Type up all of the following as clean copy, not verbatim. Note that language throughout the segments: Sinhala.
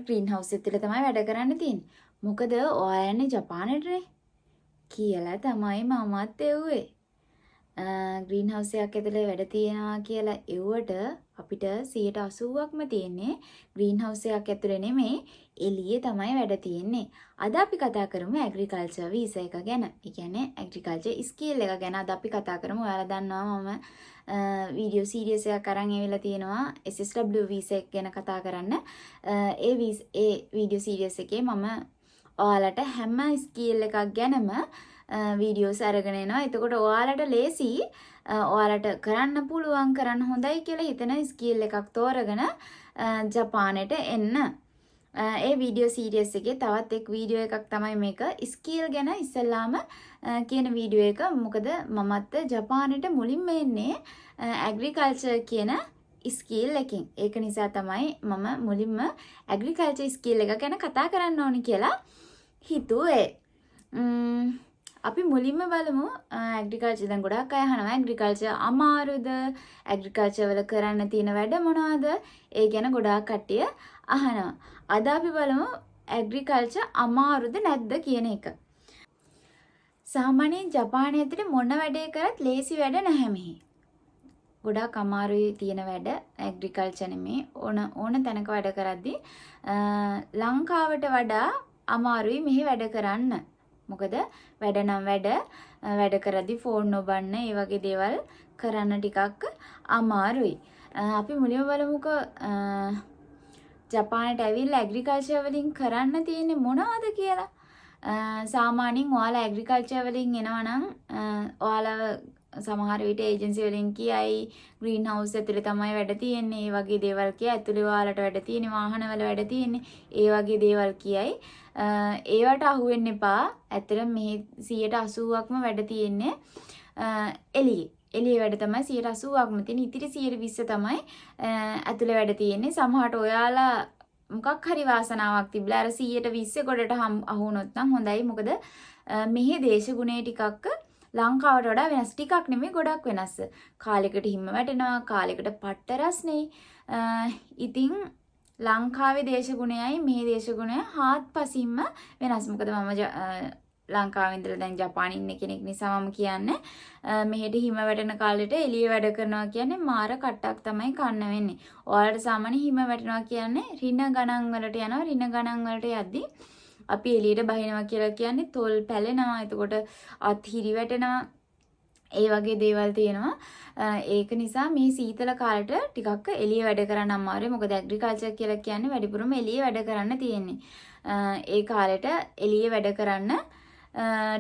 ග්‍රීන් හවුස් එකේ තමයි වැඩ කරන්න තියෙන්නේ. මොකද ඔයා යන්නේ ජපානයටනේ කියලා තමයි මමත් එව්වේ. ග්‍රීන් හවුස් එකක් ඇතුලේ වැඩ තියෙනවා කියලා එව්වට අපිට 80%ක්ම තියෙන්නේ ග්‍රීන් හවුස් එකක් ඇතුලේ නෙමෙයි එළියේ තමයි වැඩ තියෙන්නේ. අද අපි කතා කරමු ඇග්‍රිකල්චර් වීසා එක ගැන. ඒ කියන්නේ ඇග්‍රිකල්චර් ස්කිල් එක ගැන අද අපි කතා කරමු. ඔයාලා දන්නවා මම වීඩියෝ සීරීස් එකක් අරන් එවිලා තියෙනවා SSW වීසා එක ගැන කතා කරන්න. ඒ වීඩියෝ සීරීස් එකේ මම ඔයාලට හැම ස්කිල් එකක් ගැනම වීඩියෝස් අරගෙන එනවා. එතකොට ඔයාලට ලේසි ඔයාලට කරන්න පුළුවන් කරන්න හොඳයි කියලා හිතන ස්කිල් එකක් තෝරගෙන ජපානයට එන්න. ඒ වීඩියෝ සීරීස් එකේ තවත් එක් වීඩියෝ එකක් තමයි මේක. ස්කිල් ගැන ඉස්සෙල්ලාම කියන වීඩියෝ එක. මොකද මමත් ජපානයට මුලින්ම එන්නේ ඇග්‍රිකල්චර් කියන ස්කිල් එකකින්. ඒක නිසා තමයි මම මුලින්ම ඇග්‍රිකල්චර් ස්කිල් එක ගැන කතා කරන්න ඕනි කියලා හිතුවේ. අපි මුලින්ම බලමු ඇග්‍රිකල්චර්. දැන් ගොඩක් අය අහනවා ඇග්‍රිකල්චර් අමාරුද? ඇග්‍රිකල්චර් වල කරන්න තියෙන වැඩ මොනවද? ඒ ගැන ගොඩාක් කට්ටිය අහනවා. අද අපි බලමු ඇග්‍රිකල්චර් අමාරුද නැද්ද කියන එක. සාමාන්‍යයෙන් ජපානයේ ඇතුලේ මොන වැඩේ කරත් ලේසි වැඩ නැහැ මෙහි. ගොඩාක් අමාරුයි තියෙන වැඩ ඇග්‍රිකල්චර් නෙමේ. ඕන තැනක වැඩ කරද්දී ලංකාවට වඩා අමාරුයි මෙහි වැඩ කරන්න. මොකද වැඩ නම් වැඩ කරද්දී ෆෝන් නොබන්න ඒ වගේ දේවල් කරන්න ටිකක් අමාරුයි. අපි මුලින්ම බලමුකෝ ජපානයට ඇවිල්ලා ඇග්‍රිකල්චර් වලින් කරන්න තියෙන්නේ මොනවද කියලා. සාමාන්‍යයෙන් ඔයාලා ඇග්‍රිකල්චර් වලින් එනවා නම් ඔයාලා සමහර විට ඒජන්සි වලින් කියයි ග්‍රීන් හවුස් ඇතුලේ තමයි වැඩ තියෙන්නේ. ඒ වගේ දේවල් කියයි. ඇතුලේ ඔයාලට වැඩ තියෙන්නේ වාහනවල වැඩ තියෙන්නේ. ඒ වගේ දේවල් කියයි. ඒවට අහු වෙන්න එපා. ඇත්තටම මේ 80%ක්ම වැඩ තියෙන්නේ එළියේ. එළියේ වැඩ තමයි 80%ක්ම තියෙන්නේ. ඉතිරි 20% තමයි ඇතුලේ වැඩ තියෙන්නේ. සමහරට ඔයාලා මොකක් හරි වාසනාවක් තිබ්ලා අර 120 ගොඩට අහු වුණොත් නම් හොඳයි. මොකද මෙහි දේශගුණේ ටිකක් ලංකාවට වඩා වෙනස්. ටිකක් නෙමෙයි ගොඩක් වෙනස්. කාලයකට හිම වැටෙනවා, කාලයකට පට්ට රස්නේ. ඉතින් ලංකාවේ දේශගුණයයි මේ දේශගුණය හාත්පසින්ම වෙනස්. මොකද මම ලංකාවේ ඉඳලා දැන් ජපානයේ ඉන්න කෙනෙක් නිසා මම කියන්නේ මෙහෙට හිම වැටෙන කාලෙට එළිය වැඩ කරනවා කියන්නේ මාර කට්ටක් තමයි කන්න වෙන්නේ. ඔයාලට සාමාන්‍ය හිම වැටෙනවා කියන්නේ රින ගණන් වලට යනවා. රින ගණන් වලට යද්දී අපි එළියට බහිනවා කියලා කියන්නේ තොල් පැලෙනවා. එතකොට අත් හිරි වැටෙනවා. ඒ වගේ දේවල් තියෙනවා. ඒක නිසා මේ සීතල කාලෙට ටිකක් එළිය වැඩ කරන්න අමාරුයි. මොකද ඇග්‍රිකල්චර් කියලා කියන්නේ වැඩිපුරම එළිය වැඩ කරන්න තියෙන්නේ. ඒ කාලෙට එළිය වැඩ කරන්න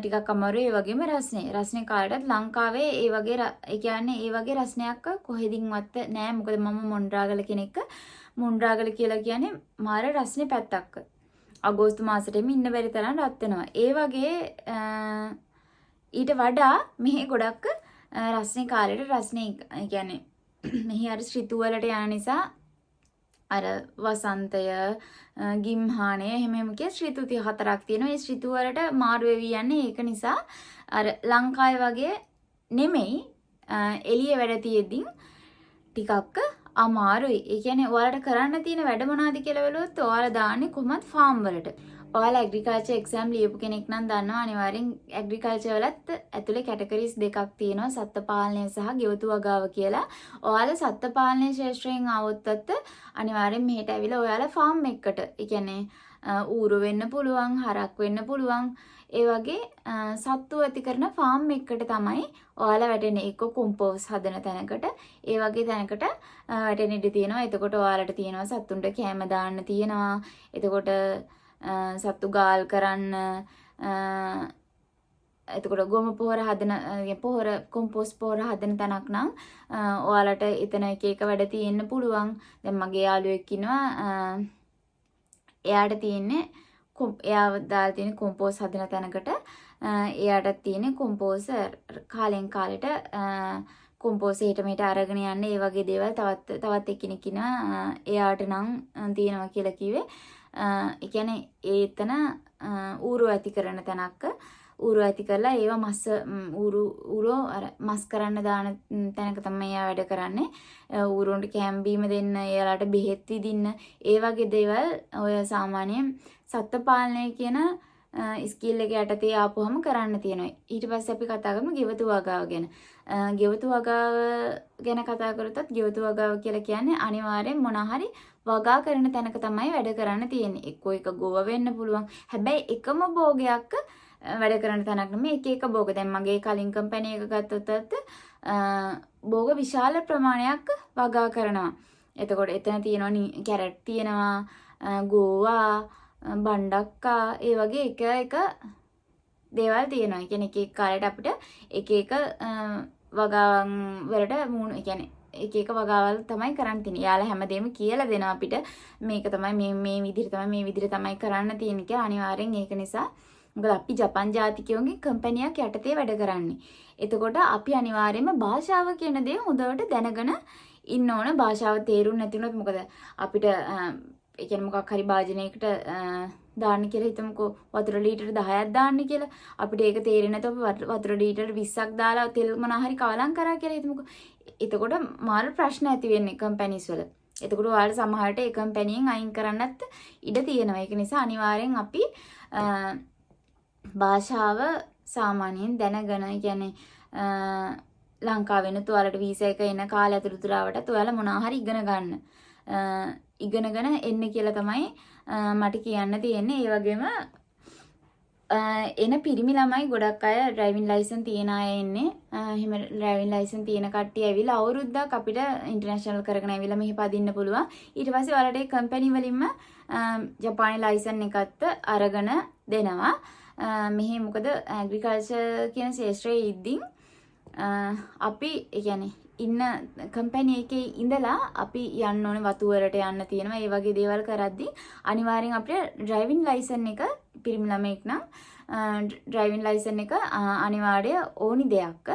ටිකක් අමාරුයි. ඒ වගේම රස්නේ කාලෙටත් ලංකාවේ ඒ වගේ රස්නයක් කොහෙදින්වත් නෑ. මොකද මම මොණ්රාගල කෙනෙක්. මොණ්රාගල කියලා කියන්නේ මාර රස්නේ පැත්තක්. අගෝස්තු මාසෙටම ඉන්න බැරි තරම් රත් වෙනවා. ඒ වගේ ඊට වඩා මෙහි ගොඩක් රස්නේ කාලෙට රස්නේ කියන්නේ මෙහි අර ඍතු වලට යන නිසා අර වසන්තය ගිම්හානය එහෙම කිය ඍතු 34ක් තියෙනවා. ඒ ඍතු වලට මාරු වෙවි යන්නේ. ඒක නිසා අර ලංකාවේ වගේ නෙමෙයි එළිය වැඩ තියෙද්දි ටිකක් අමාරුයි. ඒ කියන්නේ ඔයාලට කරන්න තියෙන වැඩ මොනවද කියලා බැලුවොත් ඔයාලා දාන්නේ කොහොමද ෆාම් වලට. ඔයාලා ඇග්‍රිකල්චර් එක්සෑම් ලියපු කෙනෙක් නම් දන්නවා අනිවාර්යෙන් ඇග්‍රිකල්චර් වලත් ඇතුලේ කැටගරිස් දෙකක් තියෙනවා. සත්ත්ව පාලනය සහ ගෙවතු වගාව කියලා. ඔයාලා සත්ත්ව පාලනය ශාස්ත්‍රයෙන් ආවොත් අනිවාර්යෙන් මෙහෙට ඇවිල්ලා ඔයාලා ෆාම් එකකට, ඒ කියන්නේ ඌරු වෙන්න පුළුවන්, හරක් වෙන්න පුළුවන්. ඒ වගේ සත්තු ඇති කරන ෆාම් එකකට තමයි ඔයාලා වැටෙන්නේ. එක්ක කොම්පෝස් හදන තැනකට, ඒ වගේ තැනකට වැටෙන්න ඉඩ තියෙනවා. එතකොට ඔයාලට තියෙනවා සත්තුන්ට කෑම දාන්න තියෙනවා. එතකොට සත්තු ගාල් කරන්න, එතකොට ගොම පොහොර හදන කොම්පෝස් පොහොර හදන තැනක් නම් ඔයාලට එතන එක වැඩ තියෙන්න පුළුවන්. දැන් මගේ යාළුවෙක් ඉන්නවා. එයාට තියෙන්නේ එයා දාලා තියෙන කොම්පෝස් හදන තැනකට එයාට තියෙන කොම්පෝස් කාලෙන් කාලෙට කොම්පෝස් එහෙට මෙහෙට අරගෙන යන්නේ. ඒ වගේ දේවල් තවත් එක්කෙනෙක් ඉන්නවා. එයාට නම් තියෙනවා කියලා කිව්වේ. ඒ කියන්නේ ඒතන ඌරු ඇති කරන තැනක් ඌරු ඇති කරලා ඒවා ඌරෝ අර මස් කරන්න දාන තැනක තමයි එයා වැඩ කරන්නේ. ඌරුන්ට කැම් බීම දෙන්න, එයාලට බෙහෙත් විදින්න, ඒ වගේ දේවල් ඔය සාමාන්‍යයෙන් සත්ත්ව පාලනය කියන ස්කිල් එක යටතේ ආපුවම කරන්න තියෙනවා. ඊට පස්සේ අපි කතා කරමු ගෙවතු වගාව ගැන. ගෙවතු වගාව ගැන කතා කරොත් ගෙවතු වගාව කියලා කියන්නේ අනිවාර්යෙන් මොනවා හරි වගා කරන තැනක තමයි වැඩ කරන්න තියෙන්නේ. එක්කෝ එක ගොව වෙන්න පුළුවන්. හැබැයි එකම භෝගයක් වැඩ කරන තැනක් නෙමෙයි එක එක භෝග. දැන් මගේ කලින් කම්පැනි එක ගත්තොත් භෝග විශාල ප්‍රමාණයක් වගා කරනවා. එතකොට එතන තියෙනවා කැරට් තියෙනවා, ගෝවා, බණ්ඩක්කා, ඒ වගේ එක දේවල් තියෙනවා. ඒ කියන්නේ එක එක කාලයට අපිට එක එක වගාවන් වලට මුහුණ, ඒ කියන්නේ එක එක වගාවල් තමයි කරන්න තියෙන්නේ. යාළුවා හැමදේම කියලා දෙනවා අපිට. මේක තමයි මේ විදිහට තමයි කරන්න තියෙන්නේ කියලා. අනිවාර්යෙන් ඒක නිසා මොකද අපි ජපන් ජාතිකයෝගේ කම්පැනියක් යටතේ වැඩ කරන්නේ. එතකොට අපි අනිවාර්යයෙන්ම භාෂාව කියන දේ හොඳට දැනගෙන ඉන්න ඕන. භාෂාව තේරුම් නැති වුණොත් මොකද අපිට ඒ කියන්නේ මොකක් හරි භාජනයකට දාන්න කියලා හිතමුකෝ, වතුර ලීටර 10ක් දාන්න කියලා. අපිට ඒක තේරෙන්නේ නැතුව අපි වතුර ලීටර 20ක් දාලා තෙල් මොනවා හරි කවලම් කරා කියලා හිතමුකෝ. එතකොට මාර ප්‍රශ්න ඇති වෙන්නේ කම්පැනිස් වල. එතකොට ඔයාලට සමහරට ඒ කම්පැනියෙන් අයින් කරන්නත් ඉඩ තියෙනවා. ඒක නිසා අනිවාර්යෙන් අපි භාෂාව සාමාන්‍යයෙන් දැනගෙන, කියන්නේ ලංකාවෙනුත් ඔයාලට වීසා එක එන කාලය ඇතුළතට ඔයාලා මොනවා හරි ඉගෙන ගන්න. ඉගෙනගෙන එන්න කියලා තමයි මට කියන්න තියෙන්නේ. ඒ වගේම එන පිරිමි ළමයි ගොඩක් අය ඩ්‍රයිවිං ලයිසන් තියන අය එන්නේ. එහෙම ඩ්‍රයිවිං ලයිසන් තියෙන කට්ටිය ඇවිල්ලා අවුරුද්දක් අපිට ඉන්ටර්නැෂනල් කරගෙන ඇවිල්ලා මෙහි පදින්න පුළුවන්. ඊට පස්සේ ඔයාලට ඒ කම්පැනි වලින්ම ජපානි ලයිසන් එකත් අරගෙන දෙනවා. මෙහි මොකද ඇග්‍රිකල්චර් කියන ශාස්ත්‍රයේ ඉද්දී අපි ඒ කියන්නේ ඉන්න කම්පැනි එකේ ඉඳලා අපි යන්න ඕනේ වතුවරට යන්න තියෙනවා. ඒ වගේ දේවල් කරද්දී අනිවාර්යෙන් අපිට ඩ්‍රයිවිං ලයිසන් එක පිරිමි ළමෙක් නම් ඩ්‍රයිවිං ලයිසන් එක අනිවාර්ය ඕනි දෙයක්.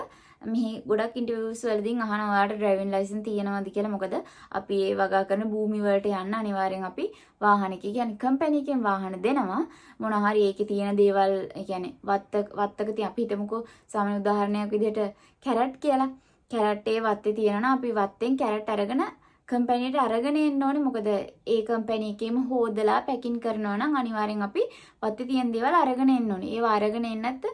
මෙහි ගොඩක් ඉන්ටර්විව්ස් වලදී අහනවා ඔයාලට ඩ්‍රයිවිං ලයිසන් තියෙනවද කියලා. මොකද අපි ඒ වගා කරන භූමි වලට යන්න අනිවාර්යෙන් අපි වාහනයක, කියන්නේ කම්පැනි එකෙන් වාහන දෙනවා. මොනවා හරි ඒකේ තියෙන දේවල්, ඒ කියන්නේ වත්තක තිය අපි හිතමුකෝ සාමාන්‍ය උදාහරණයක් විදිහට කැරට් කියලා. කැරට් ඒ වත්තේ තියෙනවා. අපි වත්තෙන් කැරට් අරගෙන කම්පැනියට අරගෙන එන්න ඕනේ. මොකද ඒ කම්පැනි එකේම හොදලා පැකින් කරනවා නම් අනිවාර්යෙන් අපි වත්තේ තියෙන දේවල් අරගෙන එන්න ඕනේ. ඒවා අරගෙන එන්නත්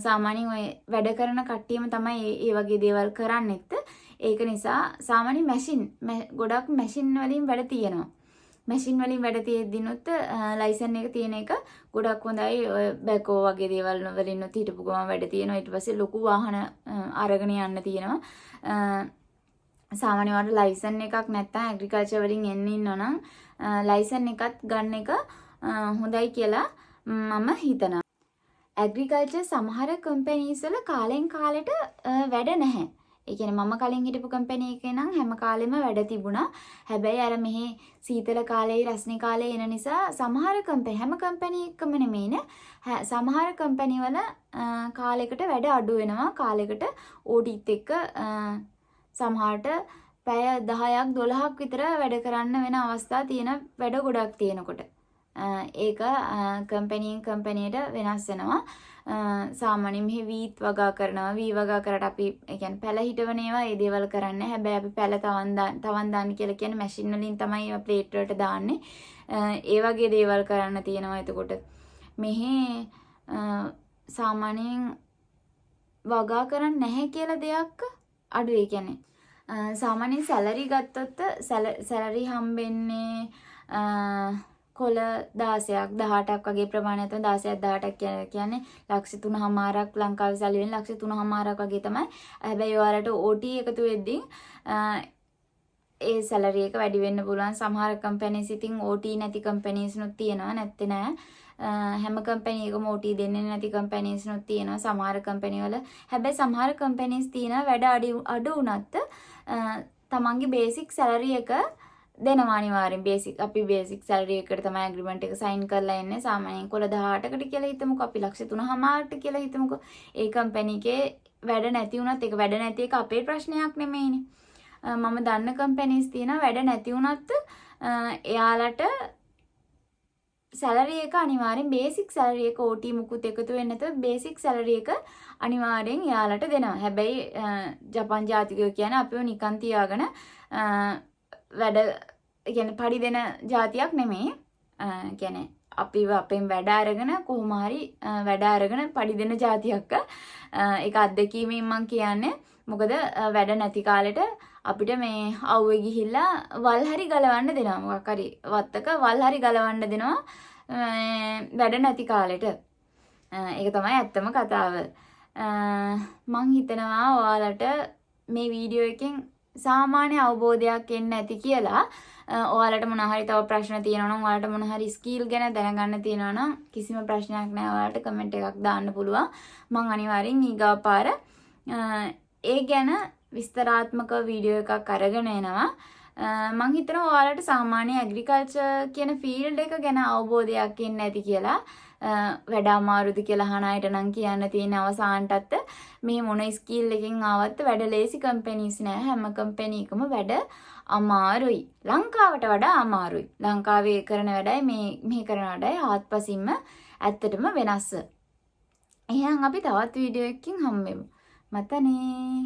සාමාන්‍යයෙන් ඔය වැඩ කරන කට්ටියම තමයි ඒ වගේ දේවල් කරන්නෙත්. ඒක නිසා සාමාන්‍ය ගොඩක් මැෂින් වලින් වැඩ තියෙනවා. මැෂින් වලින් වැඩ තියෙද්දිනුත් ලයිසන් එක තියෙන එක ගොඩක් හොඳයි. ඔය බැකෝ වගේ දේවල් වලින්නුත් හිටපු ගමන් වැඩ තියෙනවා. ඊට පස්සේ ලොකු වාහන අරගෙන යන්න තියෙනවා. සාමාන්‍ය වල ලයිසන් එකක් නැත්නම් ඇග්‍රිකල්චර් වලින් එන්න ඉන්නවනම් ලයිසන් එකත් ගන්න එක හොඳයි කියලා මම හිතනවා. ඇග්‍රිකල්චර් සමහර කම්පැනිස් වල කාලෙන් කාලෙට වැඩ නැහැ. ඒ කියන්නේ මම කලින් හිටපු කම්පැනි එකේ නම් හැම කාලෙම වැඩ තිබුණා. හැබැයි අර මෙහි සීතල කාලේ, රස්නේ කාලේ එන නිසා සමහර හැම කම්පැනි එකම නෙමෙයිනේ. සමහර කම්පැනි වල කාලයකට වැඩ අඩු වෙනවා. කාලයකට ඕටිත් එක්ක සමහරට පැය 10ක් 12ක් විතර වැඩ කරන්න වෙන අවස්ථා තියෙන වැඩ ගොඩක් තියෙනකොට. ඒක කම්පැනියෙන් කම්පැනියට වෙනස් වෙනවා. සාමාන්‍යයෙන් මෙහි වීත් වගා කරනවා. වී වගා කරට අපි ඒ කියන්නේ පැල හිටවන ඒවා ඒ දේවල් කරන්නේ. හැබැයි අපි පැල තවන් දාන්න කියලා කියන්නේ මැෂින් වලින් තමයි ඒවා ප්ලේට් වලට දාන්නේ. ඒ වගේ දේවල් කරන්න තියෙනවා. එතකොට මෙහි සාමාන්‍යයෙන් වගා කරන්නේ නැහැ කියලා දෙයක් අඩුයි. ඒ කියන්නේ සාමාන්‍යයෙන් සැලරි ගත්තොත් සැලරි හම්බෙන්නේ කොළ 16ක් 18ක් වගේ ප්‍රමාණයක් තමයි. 16ක් 18ක් කියන්නේ ලක්ෂ 3මාරක් ලංකාවේ සල්ලි වෙන ලක්ෂ 3මාරක් වගේ තමයි. හැබැයි ඔයාලට OT එකතු වෙද්දී ඒ සැලරි එක වැඩි වෙන්න පුළුවන්. සමහර කම්පැනිස් ඉතින් OT නැති කම්පැනිස් නුත් තියෙනවා. නැත්තේ නෑ. හැම කම්පැනි එකම OT දෙන්නේ නැති කම්පැනිස් නුත් තියෙනවා. සමහර කම්පැනි වල. හැබැයි සමහර කම්පැනිස් තියෙනවා වැඩ අඩු වුණත් තමන්ගේ බේසික් සැලරි එක දෙනවා අනිවාර්යෙන්. අපි බේසික් සැලරි එකට තමයි ඇග්‍රීමන්ට් එක සයින් කරලා එන්නේ. සාමාන්‍යයෙන් කොළ 18කට කියලා හිතමුකෝ. අපි ලක්ෂ 3මාරට කියලා හිතමුකෝ. ඒ කම්පැනි එකේ වැඩ නැති වුණත් ඒක වැඩ නැති එක අපේ ප්‍රශ්නයක් නෙමෙයිනේ. මම දන්න කම්පැනිස් තියෙනවා වැඩ නැති වුණත් එයාලට සැලරි එක අනිවාර්යෙන් බේසික් සැලරි එක OT මුකුත් එකතු වෙන්නේ නැතුව බේසික් සැලරි එක අනිවාර්යෙන් යාලට දෙනවා. හැබැයි ජපන් ජාතිකයෝ කියන්නේ අපිව නිකන් තියාගෙන වැඩ කියන්නේ පඩි දෙන જાතියක් නෙමෙයි. කියන්නේ අපිව අපෙන් වැඩ අරගෙන කොහොම හරි වැඩ අරගෙන පඩි දෙන જાතියක්. ඒක අත්දැකීමෙන් මම කියන්නේ. මොකද වැඩ නැති කාලෙට අපිට මේ අවුවේ ගිහිල්ලා වල් හරි ගලවන්න දෙනවා. මොකක් හරි වත්තක වල් හරි ගලවන්න දෙනවා වැඩ නැති කාලෙට. ඒක තමයි ඇත්තම කතාව. මං හිතනවා ඔයාලට මේ වීඩියෝ එකෙන් සාමාන්‍ය අවබෝධයක් එන්න ඇති කියලා. ඔයාලට මොන හරි තව ප්‍රශ්න තියෙනවා නම් ඔයාලට මොන හරි ස්කිල් ගැන දැනගන්න තියෙනවා නම් කිසිම ප්‍රශ්නයක් නැහැ. ඔයාලට කමෙන්ට් එකක් දාන්න පුළුවන්. මං අනිවාර්යෙන් ඊගා පාර ඒ ගැන විස්තරාත්මක වීඩියෝ එකක් අරගෙන එනවා. මං හිතනවා ඔයාලට සාමාන්‍ය ඇග්‍රිකල්චර් කියන ෆීල්ඩ් එක ගැන අවබෝධයක් එන්න ඇති කියලා. වැඩ අමාරුද කියලා අහන අයට නම් කියන්න තියෙන අවසානටත් මේ මොන ස්කිල් එකකින් ආවත් වැඩ ලේසි කම්පැනිස් නෑ. හැම කම්පැනි එකම වැඩ අමාරුයි. ලංකාවට වඩා අමාරුයි. ලංකාවේ කරන වැඩයි මේ කරන වැඩයි ආත්පසින්ම ඇත්තටම වෙනස්. එහෙනම් අපි තවත් වීඩියෝ එකකින් හම්බෙමු. මතනේ.